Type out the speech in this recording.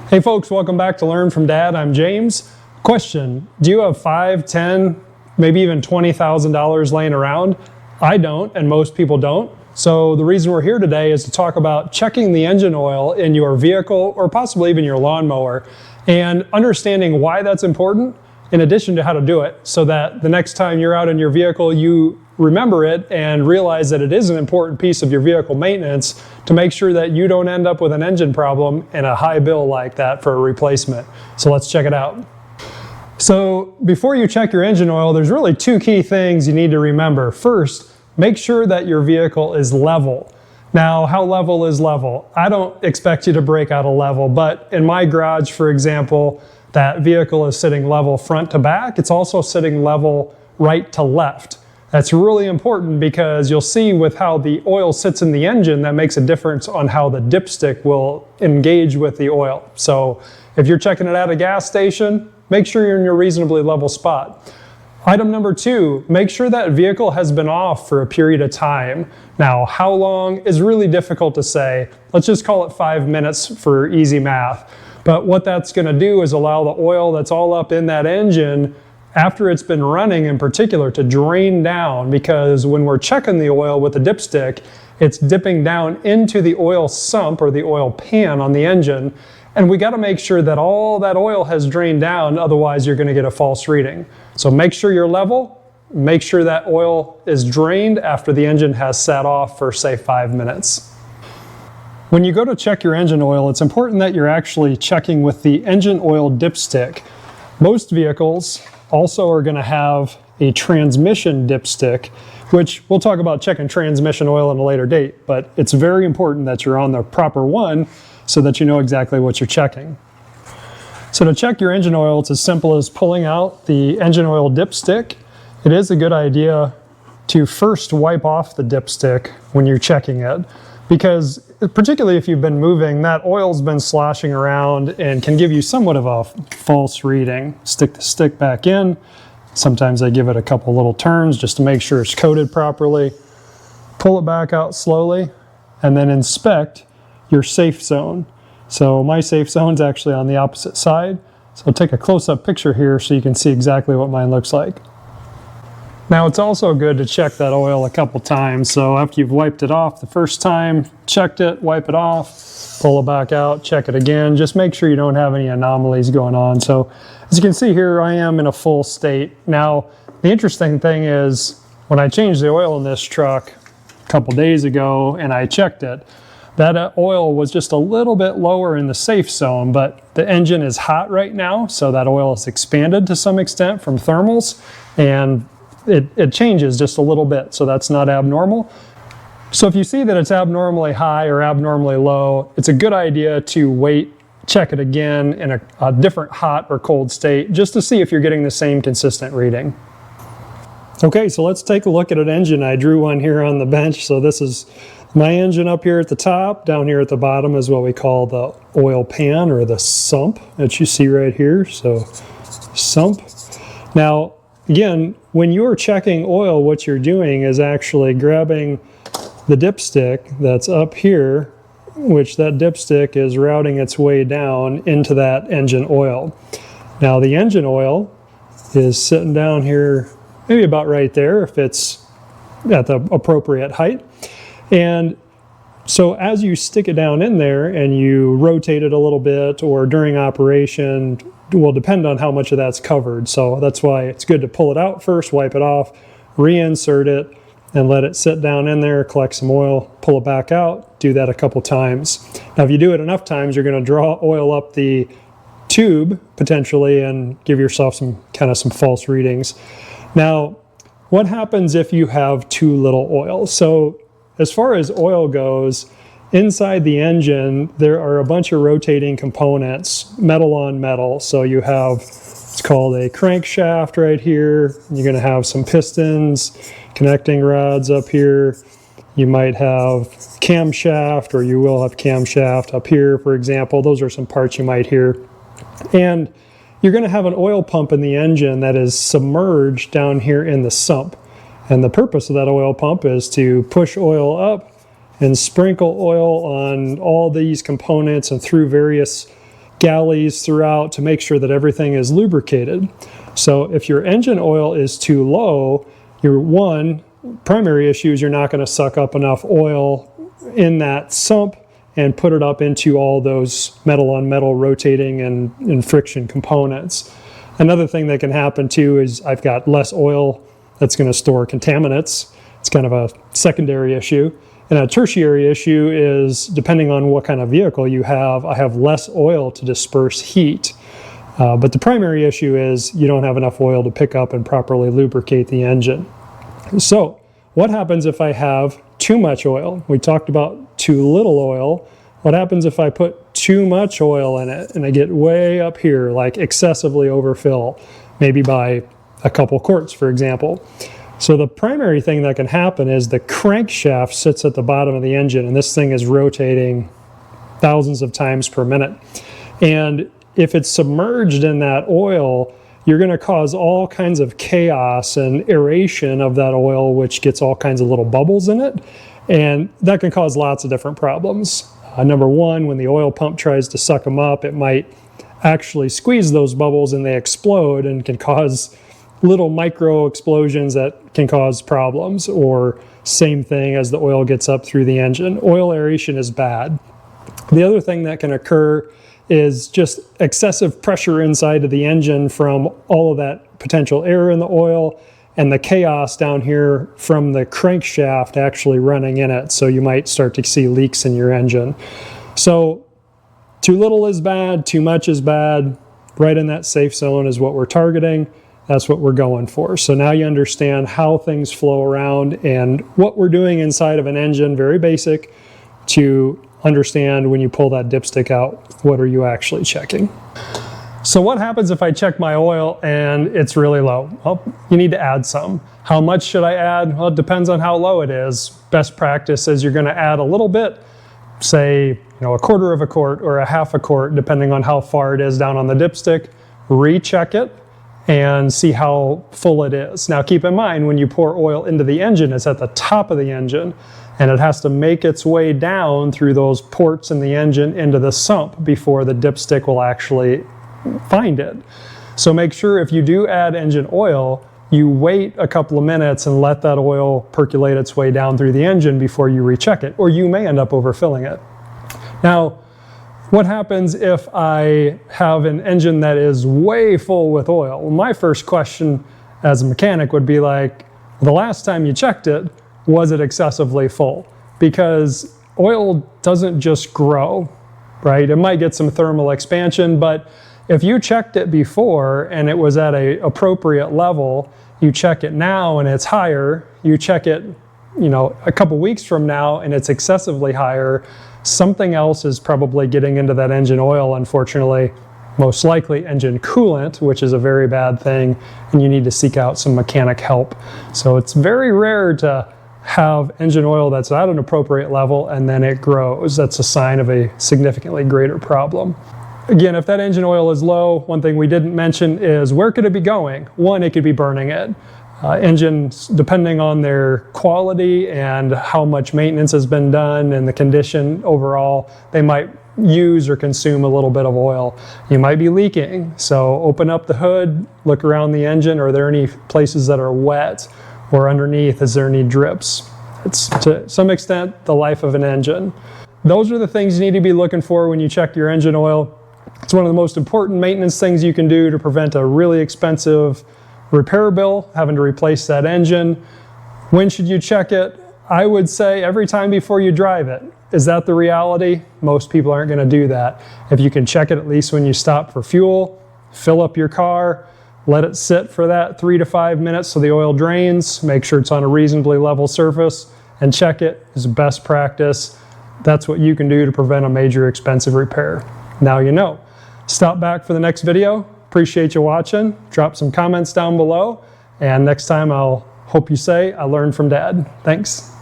Hey folks, welcome back to Learn from Dad. I'm James. Question, do you have $5, $10, maybe even $20,000 laying around? I don't, and most people don't. So the reason we're here today is to talk about checking the engine oil in your vehicle or possibly even your lawnmower and understanding why that's important in addition to how to do it so that the next time you're out in your vehicle you remember it and realize that it is an important piece of your vehicle maintenance to make sure that you don't end up with an engine problem and a high bill like that for a replacement. So let's check it out. So before you check your engine oil, there's really two key things you need to remember. First, make sure that your vehicle is level. Now, how level is level? I don't expect you to break out a level, but in my garage, for example, that vehicle is sitting level front to back. It's also sitting level right to left. That's really important because you'll see with how the oil sits in the engine, that makes a difference on how the dipstick will engage with the oil. So if you're checking it at a gas station, make sure you're in your reasonably level spot. Item number two, make sure that vehicle has been off for a period of time. Now, how long is really difficult to say. Let's just call it 5 minutes for easy math. But what that's going to do is allow the oil that's all up in that engine after it's been running in particular to drain down, because when we're checking the oil with the dipstick, it's dipping down into the oil sump or the oil pan on the engine. And we got to make sure that all that oil has drained down, otherwise you're going to get a false reading. So make sure you're level, make sure that oil is drained after the engine has sat off for say 5 minutes. When you go to check your engine oil, it's important that you're actually checking with the engine oil dipstick. Most vehicles also are going to have a transmission dipstick, which we'll talk about checking transmission oil at a later date, but it's very important that you're on the proper one so that you know exactly what you're checking. So to check your engine oil, it's as simple as pulling out the engine oil dipstick. It is a good idea to first wipe off the dipstick when you're checking it, because particularly if you've been moving, that oil's been sloshing around and can give you somewhat of a false reading. Stick the stick back in. Sometimes I give it a couple little turns just to make sure it's coated properly. Pull it back out slowly and then inspect your safe zone. So my safe zone's actually on the opposite side. So I'll take a close-up picture here so you can see exactly what mine looks like. Now it's also good to check that oil a couple times. So after you've wiped it off the first time, checked it, wipe it off, pull it back out, check it again. Just make sure you don't have any anomalies going on. So as you can see here, I am in a full state. Now the interesting thing is when I changed the oil in this truck a couple days ago and I checked it, that oil was just a little bit lower in the safe zone, but the engine is hot right now, so that oil is expanded to some extent from thermals, and it changes just a little bit, so that's not abnormal. So if you see that it's abnormally high or abnormally low, it's a good idea to wait, check it again in a different hot or cold state, just to see if you're getting the same consistent reading. Okay, so let's take a look at an engine. I drew one here on the bench, so this is my engine up here at the top. Down here at the bottom is what we call the oil pan or the sump that you see right here. So sump. Now, again, when you're checking oil, what you're doing is actually grabbing the dipstick that's up here, which that dipstick is routing its way down into that engine oil. Now, the engine oil is sitting down here, maybe about right there if it's at the appropriate height. And so as you stick it down in there and you rotate it a little bit, or during operation, will depend on how much of that's covered. So that's why it's good to pull it out first, wipe it off, reinsert it, and let it sit down in there, collect some oil, pull it back out. Do that a couple times. Now if you do it enough times, you're going to draw oil up the tube potentially and give yourself some false readings. Now, what happens if you have too little oil? So as far as oil goes, inside the engine, there are a bunch of rotating components, metal on metal. So you have, it's called a crankshaft right here. You're going to have some pistons, connecting rods up here. You might have camshaft, or you will have camshaft up here, for example. Those are some parts you might hear. And you're going to have an oil pump in the engine that is submerged down here in the sump. And the purpose of that oil pump is to push oil up and sprinkle oil on all these components and through various galleys throughout to make sure that everything is lubricated. So if your engine oil is too low, your one primary issue is you're not going to suck up enough oil in that sump and put it up into all those metal on metal rotating and friction components. Another thing that can happen too is I've got less oil that's going to store contaminants. It's kind of a secondary issue. And a tertiary issue is, depending on what kind of vehicle you have, I have less oil to disperse heat. But the primary issue is you don't have enough oil to pick up and properly lubricate the engine. So what happens if I have too much oil? We talked about too little oil. What happens if I put too much oil in it and I get way up here, like excessively overfill, maybe by a couple quarts, for example? So the primary thing that can happen is the crankshaft sits at the bottom of the engine, and this thing is rotating thousands of times per minute. And if it's submerged in that oil, you're going to cause all kinds of chaos and aeration of that oil, which gets all kinds of little bubbles in it. And that can cause lots of different problems. Number one, when the oil pump tries to suck them up, it might actually squeeze those bubbles and they explode and can cause little micro explosions that can cause problems. Or same thing as the oil gets up through the engine. Oil aeration is bad. The other thing that can occur is just excessive pressure inside of the engine from all of that potential air in the oil and the chaos down here from the crankshaft actually running in it. So you might start to see leaks in your engine. So too little is bad, too much is bad. Right in that safe zone is what we're targeting. That's what we're going for. So now you understand how things flow around and what we're doing inside of an engine, very basic, to understand when you pull that dipstick out, what are you actually checking? So what happens if I check my oil and it's really low? Well, you need to add some. How much should I add? Well, it depends on how low it is. Best practice is you're going to add a little bit, say, a quarter of a quart or a half a quart, depending on how far it is down on the dipstick. Recheck it and see how full it is. Now keep in mind, when you pour oil into the engine, it's at the top of the engine, and it has to make its way down through those ports in the engine into the sump before the dipstick will actually find it. So make sure if you do add engine oil, you wait a couple of minutes and let that oil percolate its way down through the engine before you recheck it, or you may end up overfilling it. Now, what happens if I have an engine that is way full with oil? Well, my first question as a mechanic would be like, the last time you checked it, was it excessively full? Because oil doesn't just grow, right? It might get some thermal expansion, but if you checked it before and it was at an appropriate level, you check it now and it's higher, you check it, a couple weeks from now and it's excessively higher, something else is probably getting into that engine oil, unfortunately, most likely engine coolant, which is a very bad thing, and you need to seek out some mechanic help. So it's very rare to have engine oil that's at an appropriate level and then it grows. That's a sign of a significantly greater problem. Again, if that engine oil is low, one thing we didn't mention is where could it be going? One, it could be burning it. Engines, depending on their quality and how much maintenance has been done and the condition overall, they might use or consume a little bit of oil. You might be leaking, so open up the hood, look around the engine. Are there any places that are wet? Or underneath, is there any drips? It's to some extent the life of an engine. Those are the things you need to be looking for when you check your engine oil. It's one of the most important maintenance things you can do to prevent a really expensive repair bill, having to replace that engine. When should you check it? I would say every time before you drive it. Is that the reality? Most people aren't going to do that. If you can check it at least when you stop for fuel, fill up your car, let it sit for that 3 to 5 minutes so the oil drains, make sure it's on a reasonably level surface, and check it is best practice. That's what you can do to prevent a major expensive repair. Now you know. Stop back for the next video. Appreciate you watching. Drop some comments down below, and next time I'll hope you say I learned from Dad. Thanks.